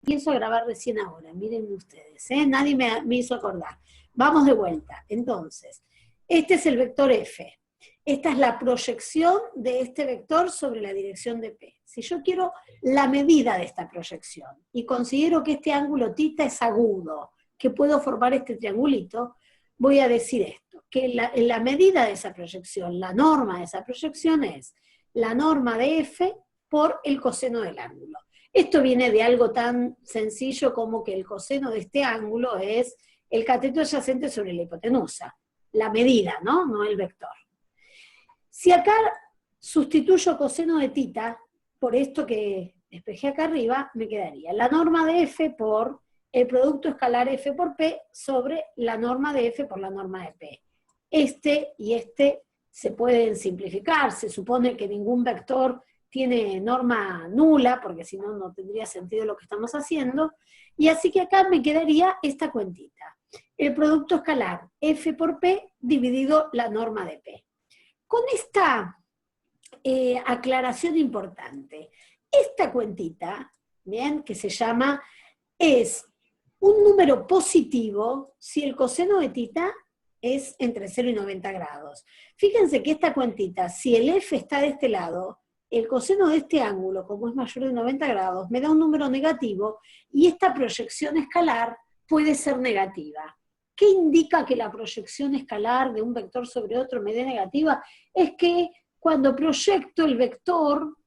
empiezo a grabar recién ahora, miren ustedes, nadie me hizo acordar. Vamos de vuelta. Entonces, este es el vector F. Esta es la proyección de este vector sobre la dirección de P. Si yo quiero la medida de esta proyección y considero que este ángulo θ es agudo, que puedo formar este triangulito, voy a decir esto, que la medida de esa proyección, la norma de esa proyección es la norma de F por el coseno del ángulo. Esto viene de algo tan sencillo como que el coseno de este ángulo es el cateto adyacente sobre la hipotenusa, la medida, ¿no? No el vector. Si acá sustituyo coseno de θ por esto que despejé acá arriba, me quedaría la norma de F por el producto escalar F por P sobre la norma de F por la norma de P. Este y este se pueden simplificar, se supone que ningún vector tiene norma nula, porque si no, no tendría sentido lo que estamos haciendo, y así que acá me quedaría esta cuentita. El producto escalar F por P dividido la norma de P. Con esta aclaración importante, esta cuentita, bien, que se llama, es un número positivo si el coseno de θ es entre 0 y 90 grados. Fíjense que esta cuentita, si el F está de este lado, el coseno de este ángulo, como es mayor de 90 grados, me da un número negativo y esta proyección escalar puede ser negativa. ¿Qué indica que la proyección escalar de un vector sobre otro me dé negativa? Es que cuando proyecto el vector,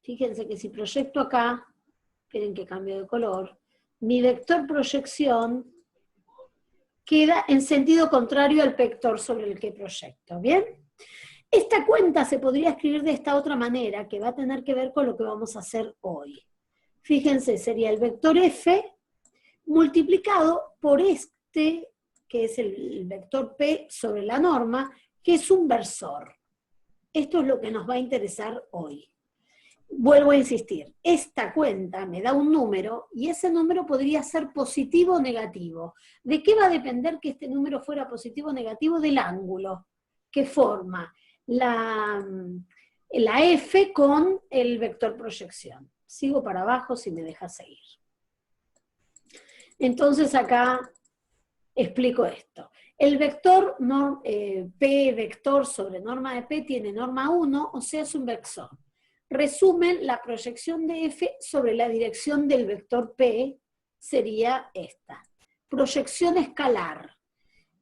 fíjense que si proyecto acá, esperen que cambie de color, mi vector proyección queda en sentido contrario al vector sobre el que proyecto, ¿bien? Esta cuenta se podría escribir de esta otra manera, que va a tener que ver con lo que vamos a hacer hoy. Fíjense, sería el vector F multiplicado por este, que es el vector P sobre la norma, que es un versor. Esto es lo que nos va a interesar hoy. Vuelvo a insistir, esta cuenta me da un número y ese número podría ser positivo o negativo. ¿De qué va a depender que este número fuera positivo o negativo? Del ángulo que forma la F con el vector proyección. Sigo para abajo si me deja seguir. Entonces acá explico esto. El vector P vector sobre norma de P tiene norma 1, o sea es un vector. Resumen, la proyección de F sobre la dirección del vector P sería esta. Proyección escalar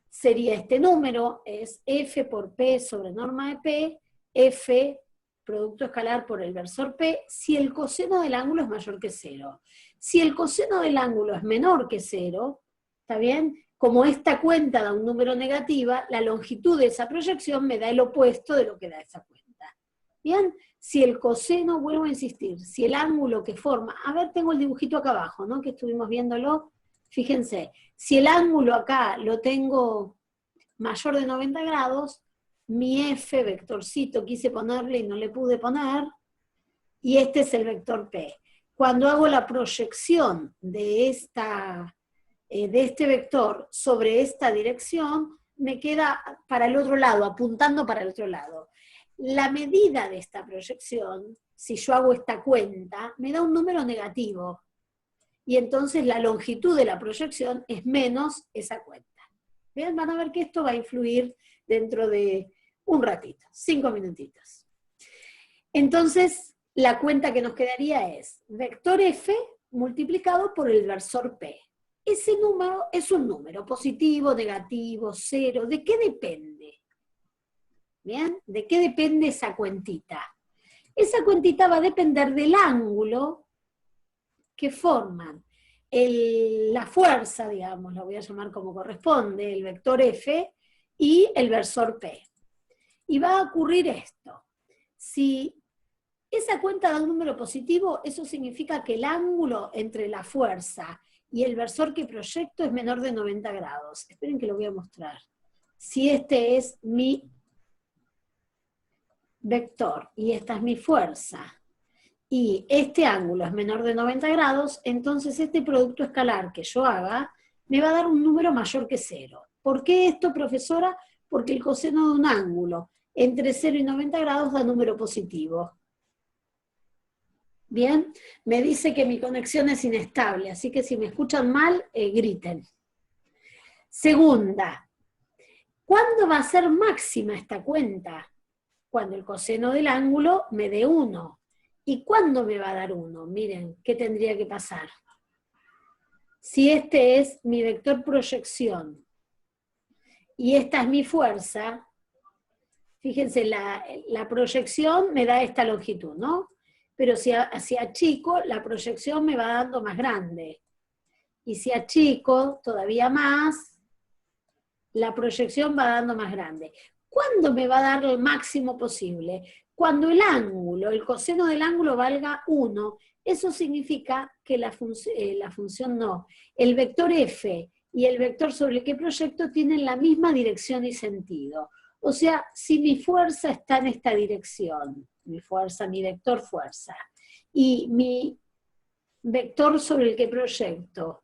sería este número, es F por P sobre norma de P, F, producto escalar por el versor P, si el coseno del ángulo es mayor que 0. Si el coseno del ángulo es menor que 0, ¿está bien? Como esta cuenta da un número negativa, la longitud de esa proyección me da el opuesto de lo que da esa cuenta. ¿Bien? Si el coseno, vuelvo a insistir, si el ángulo que forma, a ver, tengo el dibujito acá abajo, ¿no? Que estuvimos viéndolo, fíjense, si el ángulo acá lo tengo mayor de 90 grados, mi F, vectorcito, quise ponerle y no le pude poner, y este es el vector P. Cuando hago la proyección de este vector sobre esta dirección, me queda para el otro lado, apuntando para el otro lado. La medida de esta proyección, si yo hago esta cuenta, me da un número negativo. Y entonces la longitud de la proyección es menos esa cuenta. ¿Bien? Van a ver que esto va a influir dentro de un ratito, 5 minutitos. Entonces, la cuenta que nos quedaría es vector F multiplicado por el versor P. Ese número es un número positivo, negativo, 0. ¿De qué depende? ¿Bien? ¿De qué depende esa cuentita? Esa cuentita va a depender del ángulo que forman la fuerza, digamos, la voy a llamar como corresponde, el vector F y el versor P. Y va a ocurrir esto. Si esa cuenta da un número positivo, eso significa que el ángulo entre la fuerza y el versor que proyecto es menor de 90 grados. Esperen que lo voy a mostrar. Si este es mi vector y esta es mi fuerza, y este ángulo es menor de 90 grados, entonces este producto escalar que yo haga me va a dar un número mayor que 0. ¿Por qué esto, profesora? Porque el coseno de un ángulo entre 0 y 90 grados da número positivo. Bien, me dice que mi conexión es inestable, así que si me escuchan mal, griten. Segunda, ¿cuándo va a ser máxima esta cuenta? Cuando el coseno del ángulo me dé 1. ¿Y cuándo me va a dar 1? Miren, ¿qué tendría que pasar? Si este es mi vector proyección y esta es mi fuerza, fíjense, la proyección me da esta longitud, ¿no? Pero si achico, la proyección me va dando más grande. Y si achico todavía más, la proyección va dando más grande. ¿Cuándo me va a dar el máximo posible? Cuando el ángulo, el coseno del ángulo valga 1, eso significa que la función no, el vector f y el vector sobre el que proyecto tienen la misma dirección y sentido. O sea, si mi fuerza está en esta dirección, mi fuerza, mi vector fuerza, y mi vector sobre el que proyecto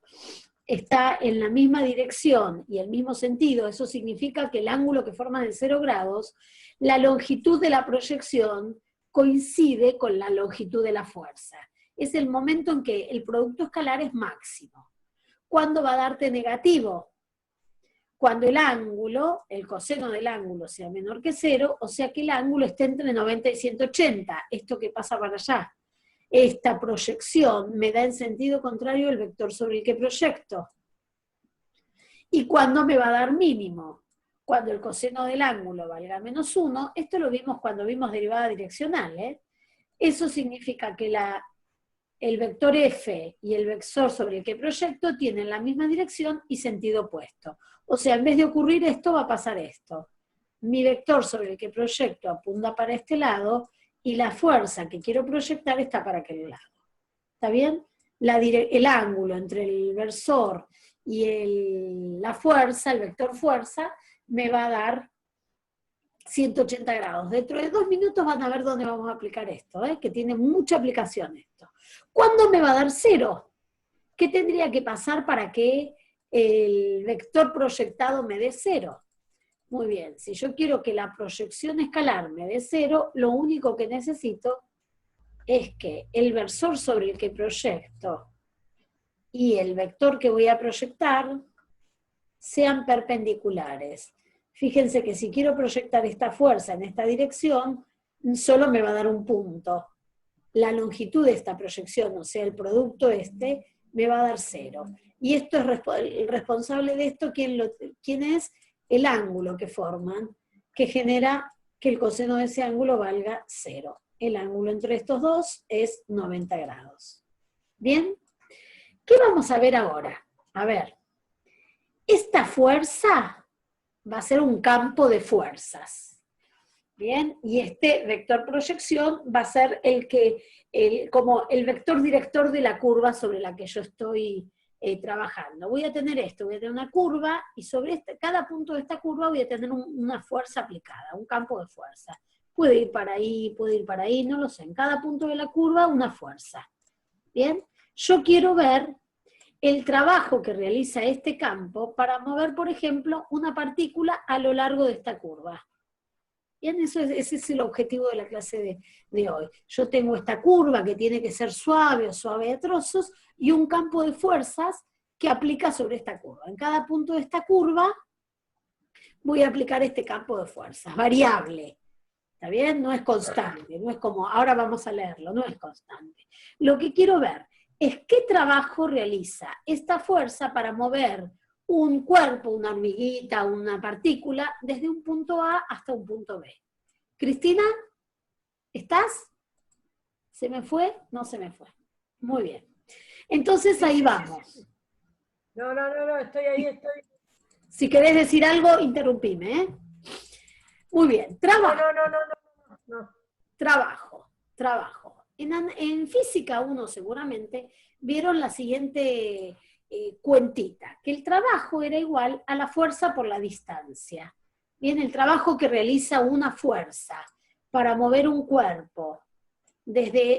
está en la misma dirección y el mismo sentido, eso significa que el ángulo que forma de 0 grados, la longitud de la proyección coincide con la longitud de la fuerza. Es el momento en que el producto escalar es máximo. ¿Cuándo va a darte negativo? Cuando el ángulo, el coseno del ángulo sea menor que 0, o sea que el ángulo esté entre 90 y 180, esto que pasa para allá. Esta proyección me da en sentido contrario el vector sobre el que proyecto. ¿Y cuándo me va a dar mínimo? Cuando el coseno del ángulo valga menos 1, esto lo vimos cuando vimos derivada direccional, ¿eh? Eso significa que el vector f y el vector sobre el que proyecto tienen la misma dirección y sentido opuesto. O sea, en vez de ocurrir esto, va a pasar esto. Mi vector sobre el que proyecto apunta para este lado, y la fuerza que quiero proyectar está para aquel lado. ¿Está bien? El ángulo entre el versor y la fuerza, el vector fuerza, me va a dar 180 grados. Dentro de 2 minutos van a ver dónde vamos a aplicar esto, que tiene mucha aplicación esto. ¿Cuándo me va a dar 0? ¿Qué tendría que pasar para que el vector proyectado me dé 0? Muy bien, si yo quiero que la proyección escalar me dé 0, lo único que necesito es que el versor sobre el que proyecto y el vector que voy a proyectar sean perpendiculares. Fíjense que si quiero proyectar esta fuerza en esta dirección, solo me va a dar un punto. La longitud de esta proyección, o sea, el producto me va a dar 0. Y esto es el responsable de esto, ¿quién es? El ángulo que forman, que genera que el coseno de ese ángulo valga 0. El ángulo entre estos dos es 90 grados. ¿Bien? ¿Qué vamos a ver ahora? A ver, esta fuerza va a ser un campo de fuerzas. ¿Bien? Y este vector proyección va a ser como el vector director de la curva sobre la que yo estoy trabajando. Voy a tener esto, voy a tener una curva, y sobre cada punto de esta curva voy a tener una fuerza aplicada, un campo de fuerza. Puede ir para ahí, no lo sé. En cada punto de la curva, una fuerza. ¿Bien? Yo quiero ver el trabajo que realiza este campo para mover, por ejemplo, una partícula a lo largo de esta curva. Bien, ese es el objetivo de la clase de hoy. Yo tengo esta curva que tiene que ser suave o suave a trozos, y un campo de fuerzas que aplica sobre esta curva. En cada punto de esta curva voy a aplicar este campo de fuerzas, variable. ¿Está bien? No es constante, no es como, ahora vamos a leerlo, no es constante. Lo que quiero ver es qué trabajo realiza esta fuerza para mover un cuerpo, una hormiguita, una partícula, desde un punto A hasta un punto B. Cristina, ¿estás? ¿Se me fue? No se me fue. Muy bien. Entonces ahí vamos. No, estoy ahí. Si querés decir algo, interrumpime, ¿eh? Muy bien, trabajo. No. Trabajo. En física 1 seguramente vieron la siguiente cuentita, que el trabajo era igual a la fuerza por la distancia. Bien, el trabajo que realiza una fuerza para mover un cuerpo,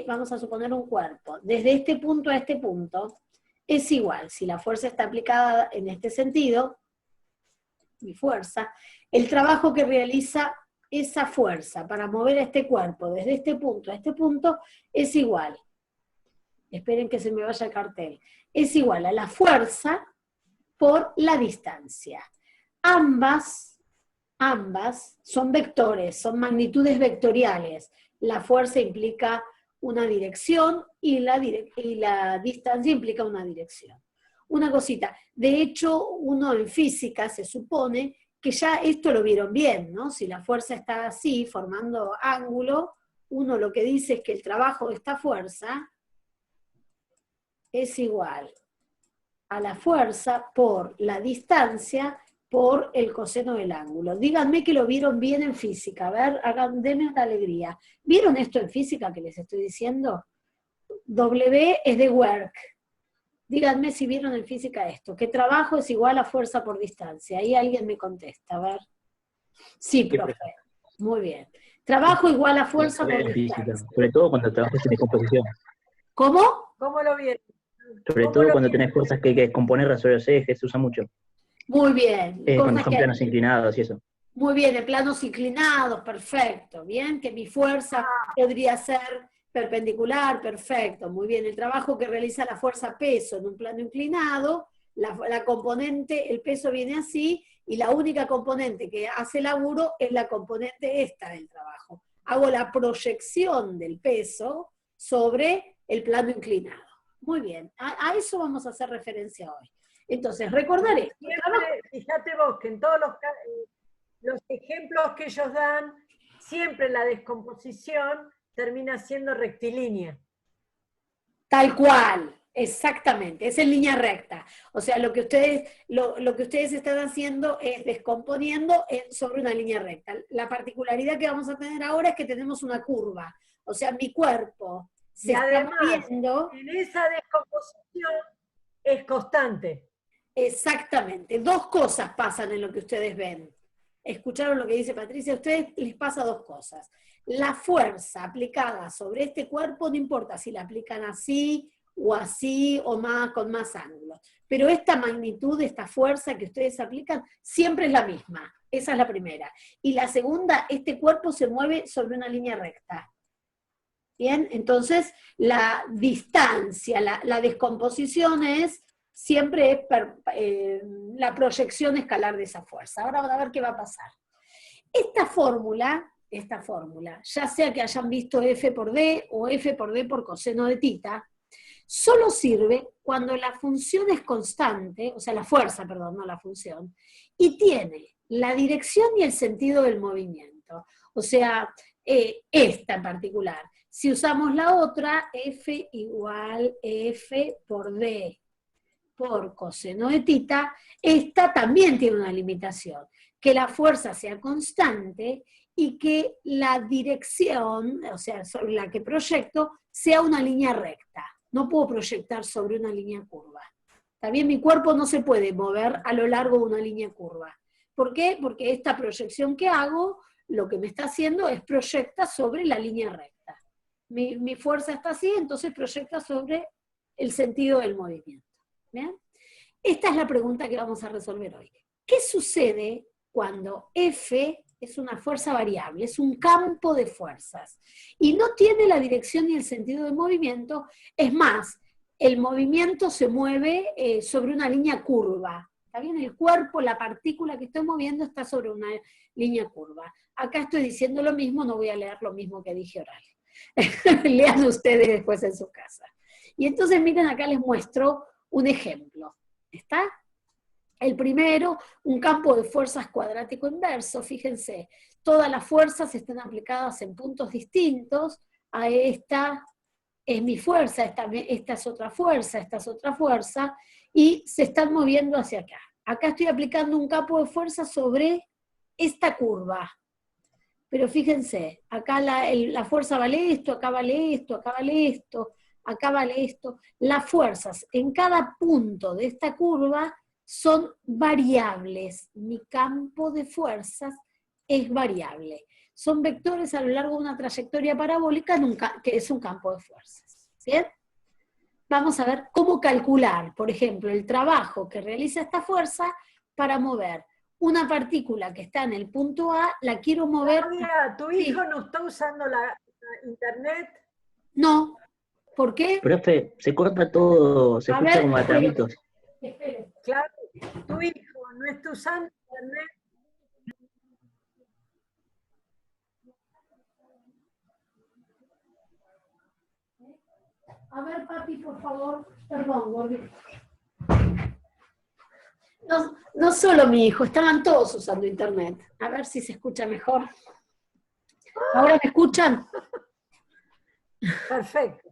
vamos a suponer un cuerpo, desde este punto a este punto, es igual, si la fuerza está aplicada en este sentido, mi fuerza, el trabajo que realiza esa fuerza para mover este cuerpo desde este punto a este punto es igual esperen que se me vaya el cartel, es igual a la fuerza por la distancia. Ambas son vectores, son magnitudes vectoriales. La fuerza implica una dirección y la distancia implica una dirección. Una cosita, de hecho, uno en física se supone que ya esto lo vieron bien, ¿no? Si la fuerza está así, formando ángulo, uno lo que dice es que el trabajo de esta fuerza es igual a la fuerza por la distancia por el coseno del ángulo. Díganme que lo vieron bien en física, a ver, denme una alegría. ¿Vieron esto en física que les estoy diciendo? W es de work. Díganme si vieron en física esto, que trabajo es igual a fuerza por distancia. Ahí alguien me contesta, a ver. Sí, profe. Muy bien. Trabajo igual a fuerza por distancia. Sobre todo cuando trabajas en descomposición. ¿Cómo? ¿Cómo lo vieron? Sobre todo cuando tenés fuerzas que hay que descomponer sobre los ejes, se usa mucho. Muy bien. Cuando son planos inclinados y eso. Muy bien, en planos inclinados, perfecto. Bien, que mi fuerza podría ser perpendicular, perfecto. Muy bien, el trabajo que realiza la fuerza peso en un plano inclinado, la componente, el peso viene así, y la única componente que hace laburo es la componente esta del trabajo. Hago la proyección del peso sobre el plano inclinado. Muy bien, a eso vamos a hacer referencia hoy. Entonces, recordar esto. Fíjate vos que en todos los ejemplos que ellos dan, siempre la descomposición termina siendo rectilínea. Tal cual, exactamente, es en línea recta. O sea, lo que ustedes están haciendo es descomponiendo sobre una línea recta. La particularidad que vamos a tener ahora es que tenemos una curva. O sea, mi cuerpo se está moviendo. En esa descomposición es constante. Exactamente, dos cosas pasan en lo que ustedes ven. ¿Escucharon lo que dice Patricia? A ustedes les pasa dos cosas. La fuerza aplicada sobre este cuerpo, no importa si la aplican así o más, con más ángulos. Pero esta magnitud, esta fuerza que ustedes aplican, siempre es la misma. Esa es la primera. Y la segunda, este cuerpo se mueve sobre una línea recta. Bien, entonces la distancia, la descomposición siempre es la proyección escalar de esa fuerza. Ahora van a ver qué va a pasar. Esta fórmula, ya sea que hayan visto F por D o F por D por coseno de tita, solo sirve cuando la función es constante, o sea, la fuerza, perdón, no la función, y tiene la dirección y el sentido del movimiento. O sea, esta en particular. Si usamos la otra, F igual F por D por coseno de tita, esta también tiene una limitación, que la fuerza sea constante y que la dirección, o sea, sobre la que proyecto, sea una línea recta. No puedo proyectar sobre una línea curva. También mi cuerpo no se puede mover a lo largo de una línea curva. ¿Por qué? Porque esta proyección que hago, lo que me está haciendo es proyecta sobre la línea recta. Mi fuerza está así, entonces proyecta sobre el sentido del movimiento. ¿Bien? Esta es la pregunta que vamos a resolver hoy. ¿Qué sucede cuando F es una fuerza variable, es un campo de fuerzas, y no tiene la dirección ni el sentido de movimiento? Es más, el movimiento se mueve sobre una línea curva. ¿Está bien? El cuerpo, la partícula que estoy moviendo está sobre una línea curva. Acá estoy diciendo lo mismo, no voy a leer lo mismo que dije oral. Lean ustedes después en su casa. Y entonces miren, acá les muestro un ejemplo. ¿Está? El primero, un campo de fuerzas cuadrático inverso. Fíjense, todas las fuerzas están aplicadas en puntos distintos. A esta es mi fuerza, esta es otra fuerza, esta es otra fuerza, y se están moviendo hacia acá. Acá estoy aplicando un campo de fuerza sobre esta curva. Pero fíjense, acá la fuerza vale esto, acá vale esto, acá vale esto, acá vale esto. Las fuerzas en cada punto de esta curva son variables. Mi campo de fuerzas es variable. Son vectores a lo largo de una trayectoria parabólica que es un campo de fuerzas. ¿Bien? Vamos a ver cómo calcular, por ejemplo, el trabajo que realiza esta fuerza para mover una partícula que está en el punto A, la quiero mover... Claudia, ¿tu hijo no está usando la internet? No, ¿Por qué? Profe, se corta todo, se A escucha ver, como a trabitos. espere. Claro, tu hijo no está usando internet. A ver, papi, por favor. Perdón, gordito. No, no solo mi hijo, estaban todos usando internet. A ver si se escucha mejor. ¿Ahora me escuchan? Perfecto.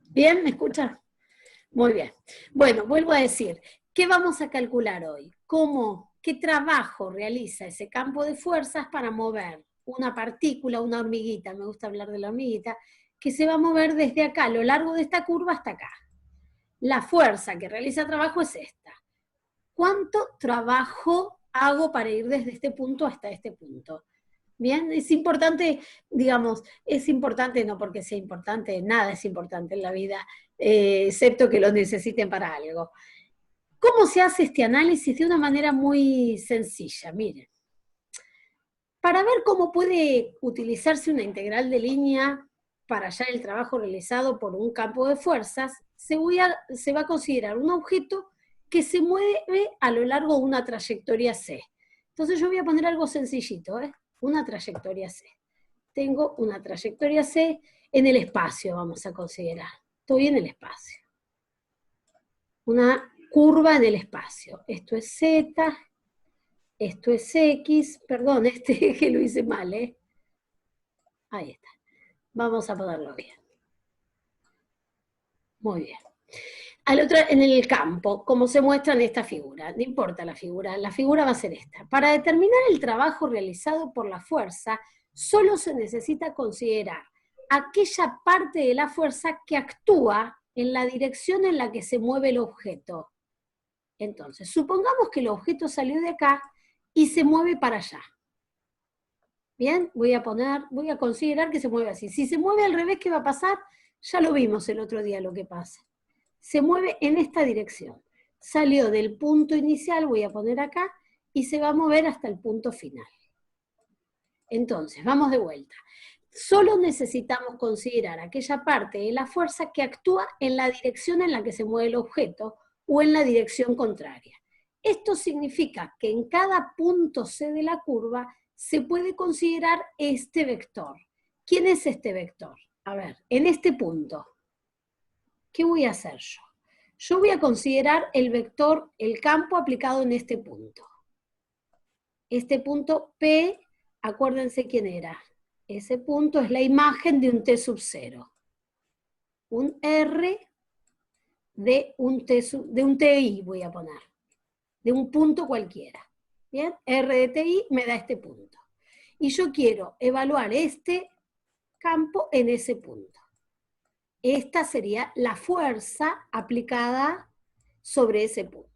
¿Bien? ¿Me escuchan? Muy bien. Bueno, vuelvo a decir, ¿qué vamos a calcular hoy? ¿Qué trabajo realiza ese campo de fuerzas para mover una partícula, una hormiguita, me gusta hablar de la hormiguita, que se va a mover desde acá, a lo largo de esta curva hasta acá? La fuerza que realiza trabajo es esta. ¿Cuánto trabajo hago para ir desde este punto hasta este punto? Bien, es importante, digamos, es importante no porque sea importante, nada es importante en la vida, excepto que lo necesiten para algo. ¿Cómo se hace este análisis? De una manera muy sencilla, miren. Para ver cómo puede utilizarse una integral de línea para hallar el trabajo realizado por un campo de fuerzas, se va a considerar un objeto que se mueve a lo largo de una trayectoria C. Entonces yo voy a poner algo sencillito, una trayectoria C. Tengo una trayectoria C en el espacio, vamos a considerar. Estoy en el espacio. Una curva en el espacio. Esto es Z, esto es X, perdón, este eje lo hice mal, Ahí está. Vamos a ponerlo bien. Muy bien. En el campo, como se muestra en esta figura, no importa la figura va a ser esta. Para determinar el trabajo realizado por la fuerza, solo se necesita considerar aquella parte de la fuerza que actúa en la dirección en la que se mueve el objeto. Entonces, supongamos que el objeto salió de acá y se mueve para allá. Bien, voy a considerar que se mueve así. Si se mueve al revés, ¿qué va a pasar? Ya lo vimos el otro día lo que pasa. Se mueve en esta dirección. Salió del punto inicial, voy a poner acá, y se va a mover hasta el punto final. Entonces, vamos de vuelta. Solo necesitamos considerar aquella parte de la fuerza que actúa en la dirección en la que se mueve el objeto o en la dirección contraria. Esto significa que en cada punto C de la curva se puede considerar este vector. ¿Quién es este vector? A ver, en este punto, ¿qué voy a hacer yo? Yo voy a considerar el vector, el campo aplicado en este punto. Este punto P, acuérdense quién era. Ese punto es la imagen de un T sub 0. Un R de un TI voy a poner. De un punto cualquiera. ¿Bien? R de TI me da este punto. Y yo quiero evaluar este campo en ese punto. Esta sería la fuerza aplicada sobre ese punto.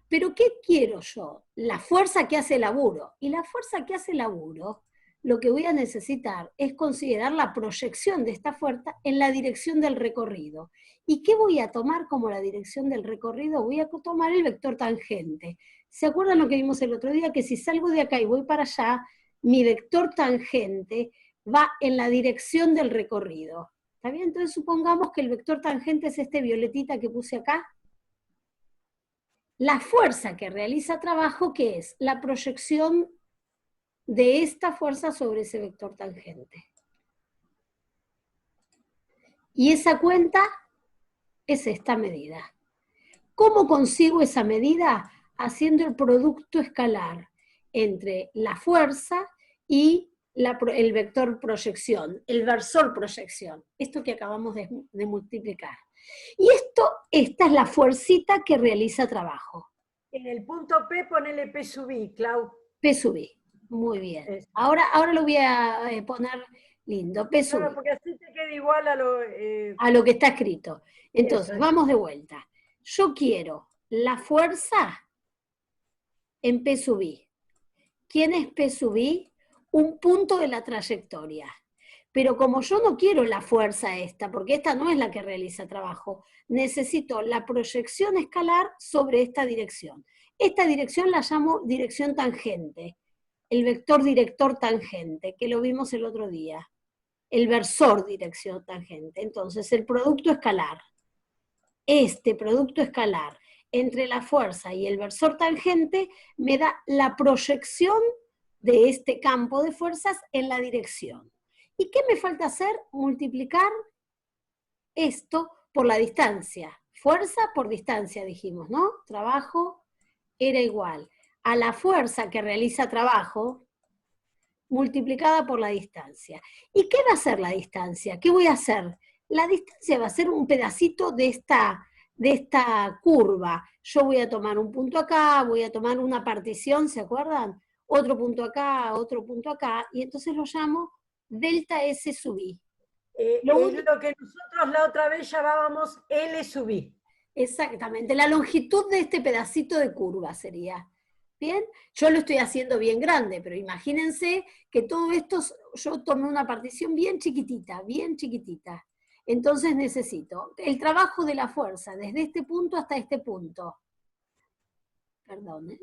Pero ¿qué quiero yo? La fuerza que hace laburo. Y la fuerza que hace laburo, lo que voy a necesitar es considerar la proyección de esta fuerza en la dirección del recorrido. ¿Y qué voy a tomar como la dirección del recorrido? Voy a tomar el vector tangente. ¿Se acuerdan lo que vimos el otro día? Que si salgo de acá y voy para allá, mi vector tangente va en la dirección del recorrido. ¿Está bien? Entonces supongamos que el vector tangente es este violetita que puse acá. La fuerza que realiza trabajo, ¿qué es? La proyección de esta fuerza sobre ese vector tangente. Y esa cuenta es esta medida. ¿Cómo consigo esa medida? Haciendo el producto escalar entre la fuerza y el vector proyección, el versor proyección, esto que acabamos de multiplicar. Y esta es la fuercita que realiza trabajo. En el punto P ponele P sub I, Clau. P sub I, muy bien. Ahora lo voy a poner lindo, P sub I. Claro, porque así te queda igual a lo que está escrito. Entonces, vamos de vuelta. Yo quiero la fuerza en P sub I. ¿Quién es P sub I? Un punto de la trayectoria. Pero como yo no quiero la fuerza esta, porque esta no es la que realiza trabajo, necesito la proyección escalar sobre esta dirección. Esta dirección la llamo dirección tangente, el vector director tangente, que lo vimos el otro día. el versor dirección tangente. Entonces, el producto escalar, este producto escalar entre la fuerza y el versor tangente me da la proyección de este campo de fuerzas en la dirección. ¿Y qué me falta hacer? Multiplicar esto por la distancia. Fuerza por distancia, dijimos, ¿no? Trabajo era igual a la fuerza que realiza trabajo multiplicada por la distancia. ¿Y qué va a ser la distancia? ¿Qué voy a hacer? La distancia va a ser un pedacito de esta curva. Yo voy a tomar un punto acá, voy a tomar una partición, ¿se acuerdan? Otro punto acá, y entonces lo llamo delta S sub I. Es lo que nosotros la otra vez llamábamos L sub I. Exactamente, la longitud de este pedacito de curva sería. ¿Bien? Yo lo estoy haciendo bien grande, pero imagínense que todo esto, yo tomé una partición bien chiquitita, bien chiquitita. Entonces necesito el trabajo de la fuerza desde este punto hasta este punto. Perdón,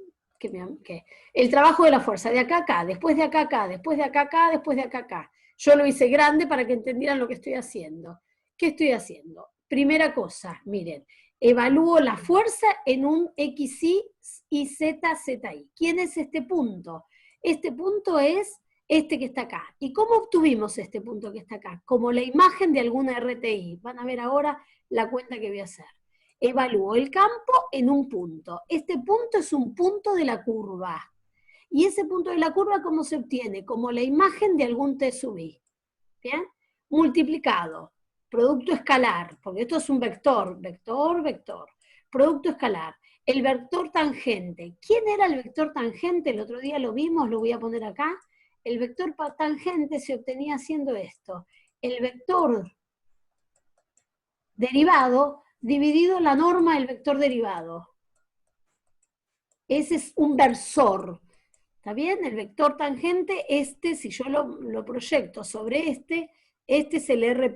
el trabajo de la fuerza de acá a acá, después de acá a acá, después de acá a acá, después de acá a acá. Yo lo hice grande para que entendieran lo que estoy haciendo. ¿Qué estoy haciendo? Primera cosa, miren, evalúo la fuerza en un XY y ZZI. ¿Quién es este punto? Este punto es este que está acá. ¿Y cómo obtuvimos este punto que está acá? Como la imagen de alguna RTI. Van a ver ahora la cuenta que voy a hacer. Evalúo el campo en un punto. Este punto es un punto de la curva. Y ese punto de la curva, ¿cómo se obtiene? Como la imagen de algún T sub I. ¿Bien? Multiplicado. Producto escalar, porque esto es un vector, vector, vector. Producto escalar. El vector tangente. ¿Quién era el vector tangente? El otro día lo vimos, lo voy a poner acá. El vector tangente se obtenía haciendo esto. El vector derivado dividido la norma del vector derivado. Ese es un versor. ¿Está bien? El vector tangente, si yo lo proyecto sobre este es el R',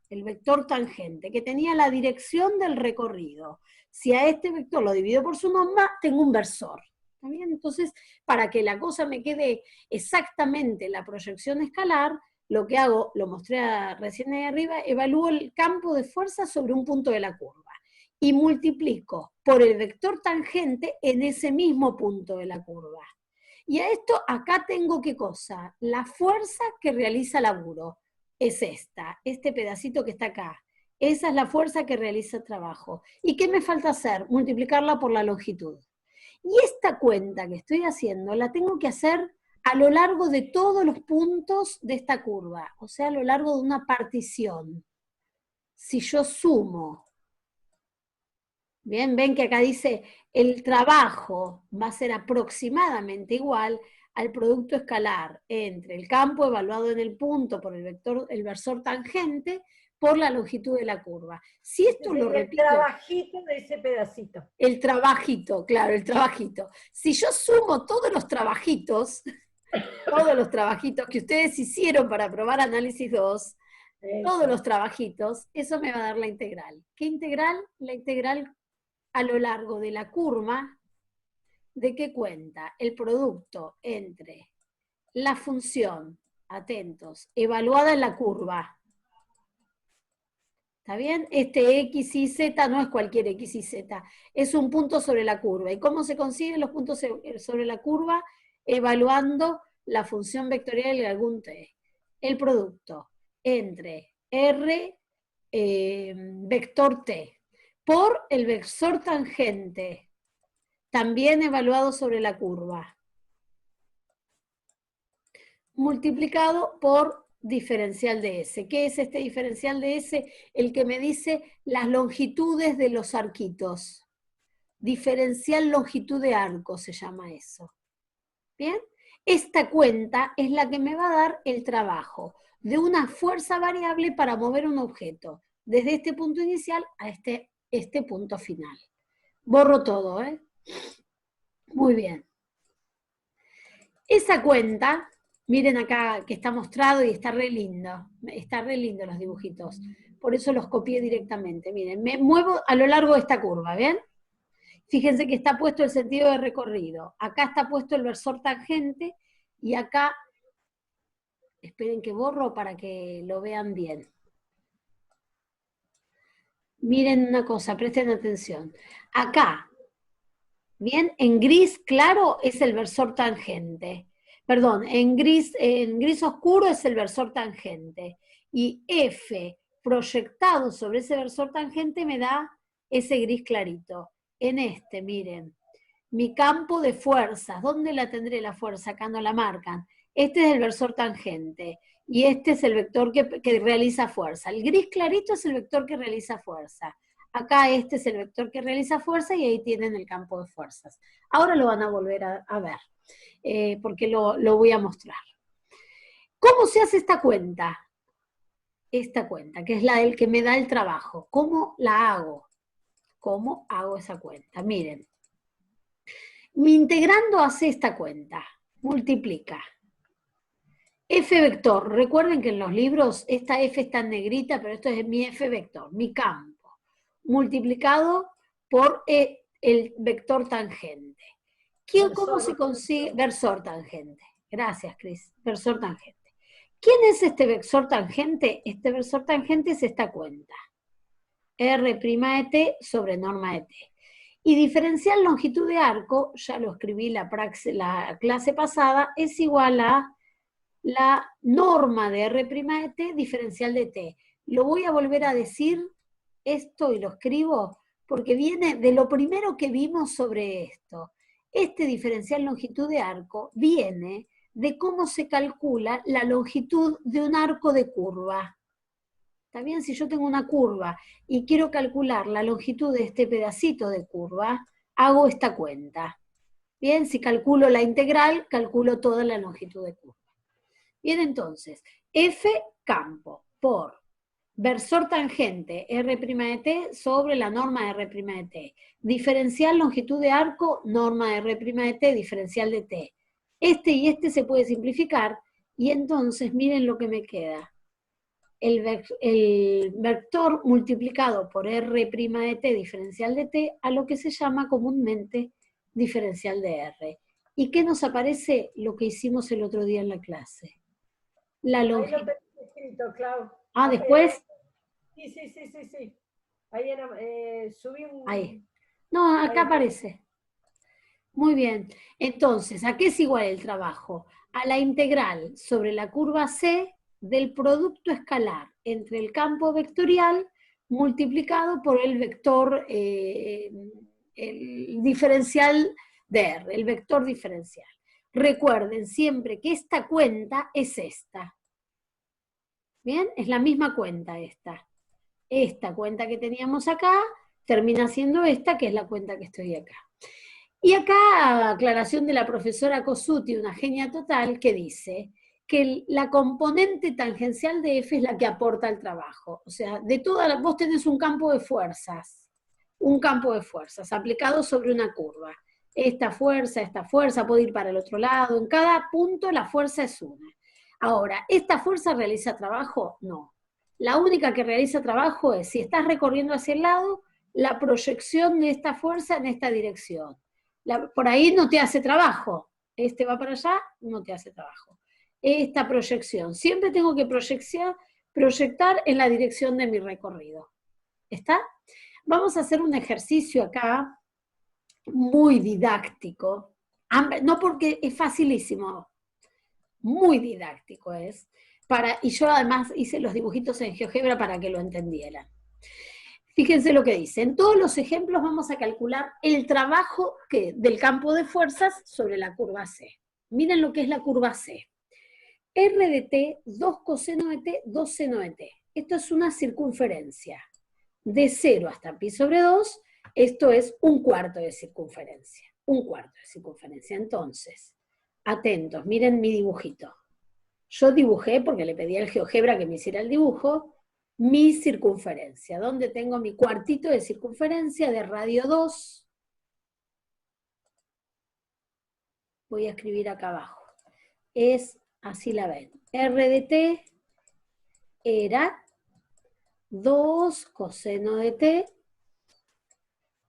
el vector tangente, que tenía la dirección del recorrido. Si a este vector lo divido por su norma, tengo un versor. ¿Está bien? Entonces, para que la cosa me quede exactamente la proyección escalar, lo que hago, lo mostré recién ahí arriba, evalúo el campo de fuerza sobre un punto de la curva y multiplico por el vector tangente en ese mismo punto de la curva. Y a esto acá tengo ¿qué cosa? La fuerza que realiza laburo es este pedacito que está acá. Esa es la fuerza que realiza el trabajo. ¿Y qué me falta hacer? Multiplicarla por la longitud. Y esta cuenta que estoy haciendo la tengo que hacer a lo largo de todos los puntos de esta curva, o sea, a lo largo de una partición. Si yo sumo, bien, ven que acá dice el trabajo va a ser aproximadamente igual al producto escalar entre el campo evaluado en el punto por el versor tangente por la longitud de la curva. Si esto lo repito... El trabajito de ese pedacito. El trabajito, claro, el trabajito. Si yo sumo todos los trabajitos que ustedes hicieron para probar análisis 2, todos los trabajitos, eso me va a dar la integral. ¿Qué integral? La integral a lo largo de la curva, ¿de qué cuenta? El producto entre la función, atentos, evaluada en la curva. ¿Está bien? Este X y Z no es cualquier X y Z, es un punto sobre la curva. ¿Y cómo se consiguen los puntos sobre la curva? Evaluando la función vectorial de algún T. El producto entre R vector T por el vector tangente, también evaluado sobre la curva, multiplicado por diferencial de S. ¿Qué es este diferencial de S? El que me dice las longitudes de los arquitos. Diferencial longitud de arco se llama eso. ¿Bien? Esta cuenta es la que me va a dar el trabajo de una fuerza variable para mover un objeto, desde este punto inicial a este punto final. Borro todo, ¿eh? Muy bien. Esa cuenta, miren acá que está mostrado y está re lindo los dibujitos. Por eso los copié directamente. Miren, me muevo a lo largo de esta curva, ¿ven? Fíjense que está puesto el sentido de recorrido. Acá está puesto el versor tangente y acá Esperen que borro para que lo vean bien. Miren una cosa, presten atención. Acá, bien, en gris claro es el versor tangente. Perdón, en gris oscuro es el versor tangente. Y F proyectado sobre ese versor tangente me da ese gris clarito. En este, miren, mi campo de fuerzas, ¿dónde la tendré la fuerza? Acá no la marcan. Este es el versor tangente y este es el vector que realiza fuerza. El gris clarito es el vector que realiza fuerza. Acá este es el vector que realiza fuerza y ahí tienen el campo de fuerzas. Ahora lo van a volver a ver, porque lo voy a mostrar. ¿Cómo se hace esta cuenta? Esta cuenta, que es la del que me da el trabajo. ¿Cómo la hago? ¿Cómo hago esa cuenta? Miren. Mi integrando hace esta cuenta, multiplica. F vector, recuerden que en los libros esta F está en negrita, pero esto es mi F vector, mi campo, multiplicado por el vector tangente. ¿Cómo se consigue? Versor tangente. Gracias, Cris. Versor tangente. ¿Quién es este versor tangente? Este versor tangente es esta cuenta. R' de t sobre norma de t. Y diferencial longitud de arco, ya lo escribí la clase pasada, es igual a la norma de R' de t diferencial de t. Lo voy a volver a decir esto y lo escribo porque viene de lo primero que vimos sobre esto. Este diferencial longitud de arco viene de cómo se calcula la longitud de un arco de curva. ¿Está bien? Si yo tengo una curva y quiero calcular la longitud de este pedacito de curva, hago esta cuenta. Bien, si calculo la integral, calculo toda la longitud de curva. Bien, entonces, F campo por versor tangente R' de t sobre la norma de R' de t. Diferencial longitud de arco, norma de R' de t, diferencial de t. Este y este se puede simplificar y entonces miren lo que me queda. El vector multiplicado por R' de t diferencial de t a lo que se llama comúnmente diferencial de R. ¿Y qué nos aparece? Lo que hicimos el otro día en la clase. La longitud. Ahí lo tenés escrito, Clau. Ah, después. Sí. Ahí subí un... Ahí. No, acá aparece. Muy bien. Entonces, ¿a qué es igual el trabajo? A la integral sobre la curva C del producto escalar entre el campo vectorial multiplicado por el vector, el diferencial de R, el vector diferencial. Recuerden siempre que esta cuenta es esta. ¿Bien? Es la misma cuenta esta. Esta cuenta que teníamos acá termina siendo esta, que es la cuenta que estoy acá. Y acá, aclaración de la profesora Cosuti, una genia total, que dice que la componente tangencial de F es la que aporta el trabajo. O sea, de todas vos tenés un campo de fuerzas aplicado sobre una curva. Esta fuerza puede ir para el otro lado, en cada punto la fuerza es una. Ahora, ¿esta fuerza realiza trabajo? No. La única que realiza trabajo es, si estás recorriendo hacia el lado, la proyección de esta fuerza en esta dirección. Por ahí no te hace trabajo. Este va para allá, no te hace trabajo. Esta proyección. Siempre tengo que proyectar en la dirección de mi recorrido. ¿Está? Vamos a hacer un ejercicio acá muy didáctico. No porque es facilísimo. Muy didáctico es. Y yo además hice los dibujitos en GeoGebra para que lo entendieran. Fíjense lo que dice. En todos los ejemplos vamos a calcular el trabajo del campo de fuerzas sobre la curva C. Miren lo que es la curva C. R de t, 2 coseno de t, 2 seno de t. Esto es una circunferencia. De 0 hasta pi sobre 2, esto es un cuarto de circunferencia. Un cuarto de circunferencia. Entonces, atentos, miren mi dibujito. Yo dibujé, porque le pedí al GeoGebra que me hiciera el dibujo, mi circunferencia, donde tengo mi cuartito de circunferencia de radio 2. Voy a escribir acá abajo. Es, así la ven, R de t era 2 coseno de t,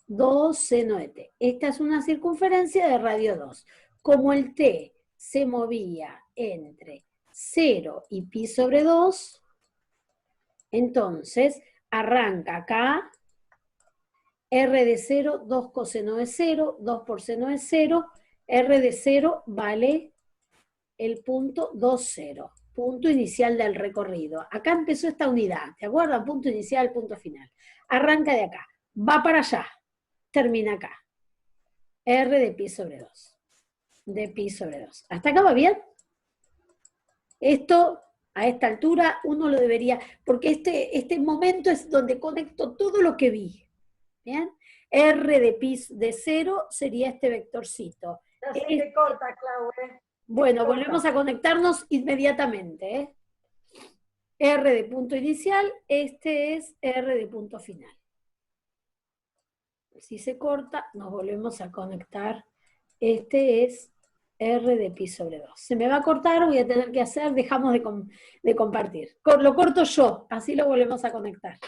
2 seno de t. Esta es una circunferencia de radio 2. Como el t se movía entre 0 y pi sobre 2, entonces arranca acá, r de 0, 2 coseno de 0, 2 por seno de 0, r de 0 vale el punto 2, 0, punto inicial del recorrido. Acá empezó esta unidad, ¿te acuerdas? Punto inicial, punto final. Arranca de acá, va para allá, termina acá. R de pi sobre 2. De pi sobre 2. ¿Hasta acá va bien? Esto, a esta altura, uno lo debería, porque este momento es donde conecto todo lo que vi. ¿Bien? R de pi de 0 sería este vectorcito. Ya se te corta, Clau, Bueno, volvemos a conectarnos inmediatamente, ¿eh? R de punto inicial, este es R de punto final. Si se corta, nos volvemos a conectar. Este es R de pi sobre 2. Se me va a cortar, voy a tener que hacer, dejamos de compartir. Lo corto yo, así lo volvemos a conectar.